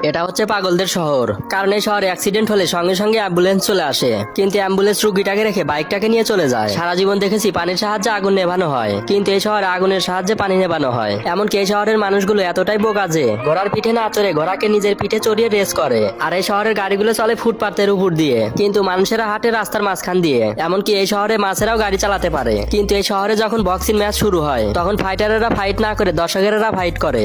এটা হচ্ছে পাগলদের শহর, কারণ এই শহরে অ্যাক্সিডেন্ট হলে সঙ্গে সঙ্গে অ্যাম্বুলেন্স চলে আসে, কিন্তু অ্যাম্বুলেন্স রুগীটাকে রেখে বাইকটাকে নিয়ে চলে যায়। সারা জীবন দেখেছি পানির সাহায্যে আগুন নেভানো হয়, কিন্তু এই শহরে আগুনের সাহায্যে পানি নেভানো হয়। এমনকি এই শহরের মানুষগুলো এতটাই বোকা যে ঘোড়ার পিঠে না চড়ে ঘোড়াকে নিজের পিঠে চড়িয়ে রেস করে। আর এই শহরের গাড়িগুলো চলে ফুটপাতের উপর দিয়ে, কিন্তু মানুষেরা হাঁটে রাস্তার মাঝখান দিয়ে। এমনকি এই শহরে মাছেরাও গাড়ি চালাতে পারে। কিন্তু এই শহরে যখন বক্সিং ম্যাচ শুরু হয়, তখন ফাইটারেরা ফাইট না করে দর্শকেরা ফাইট করে।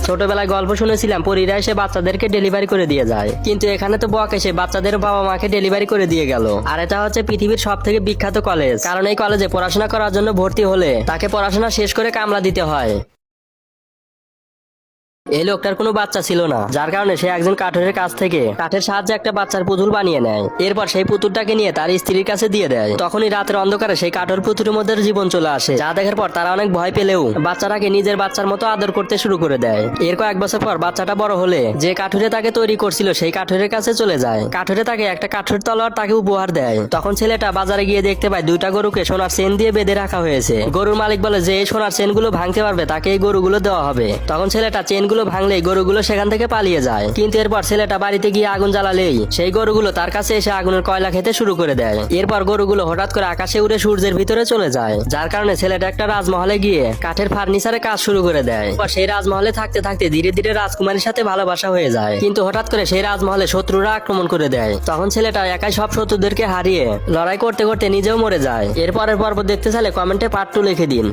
ছোটবেলায় গল্প শুনেছিলাম পরীরা এসে বাচ্চাদেরকে ডেলিভারি করে দিয়ে যায়, কিন্তু এখানে তো বক এসে বাচ্চাদের বাবা মাকে ডেলিভারি করে দিয়ে গেল। আর এটা হচ্ছে পৃথিবীর সব থেকে বিখ্যাত কলেজ, কারণ এই কলেজে পড়াশোনা করার জন্য ভর্তি হলে তাকে পড়াশোনা শেষ করে কামলা দিতে হয়। এই লোকটার কোনো বাচ্চা ছিল না, যার কারণে সে একজন কাঠের কাছ থেকে কাঠের সাহায্যে একটা বাচ্চার পুতুল বানিয়ে নেয়। এরপর সেই পুতুলটাকে নিয়ে তার স্ত্রীর কাছে দিয়ে দেয়। তখনই রাতের অন্ধকারে সেই কাঠের পুতুলের মধ্যে জীবন চলে আসে, যা দেখার পর তারা অনেক ভয় পেলেও বাচ্চাটাকে নিজের বাচ্চার মতো আদর করতে শুরু করে দেয়। এর কয়েক বছর পর বাচ্চাটা বড় হলে যে কাঠুরে তাকে তৈরি করছিল সেই কাঠুরের কাছে চলে যায়। কাঠুরে তাকে একটা কাঠের তলোয়ার তাকে উপহার দেয়। তখন ছেলেটা বাজারে গিয়ে দেখতে পায় দুইটা গরুকে সোনার চেন দিয়ে বেঁধে রাখা হয়েছে। গরুর মালিক বলে যে এই সোনার চেনগুলো ভাঙতে পারবে তাকে এই গরুগুলো দেওয়া হবে। তখন ছেলেটা চেনগুলো ভাঙলেই গরুগুলো সেখান থেকে পালিয়ে যায়। কিন্তু এরপর ছেলেটা বাড়িতে গিয়ে আগুন জ্বালালেই সেই গরুগুলো তার কাছে এসে আগুনের কয়লা খেতে শুরু করে দেয়। এরপর গরুগুলো হঠাৎ করে আকাশে উড়ে সূর্যের ভিতরে চলে যায়, যার কারণে ছেলেটা একটা রাজমহলে গিয়ে কাঠের ফার্নিচারে কাজ শুরু করে দেয়। সেই রাজমহলে থাকতে থাকতে ধীরে ধীরে রাজকুমারীর সাথে ভালোবাসা হয়ে যায়। কিন্তু হঠাৎ করে সেই রাজমহলে শত্রুরা আক্রমণ করে দেয়। তখন ছেলেটা একাই সব শত্রুদেরকে হারিয়ে লড়াই করতে করতে নিজেও মরে যায়। এরপরের পর্ব দেখতে চাইলে কমেন্টে পার্ট 2 লিখে দিন।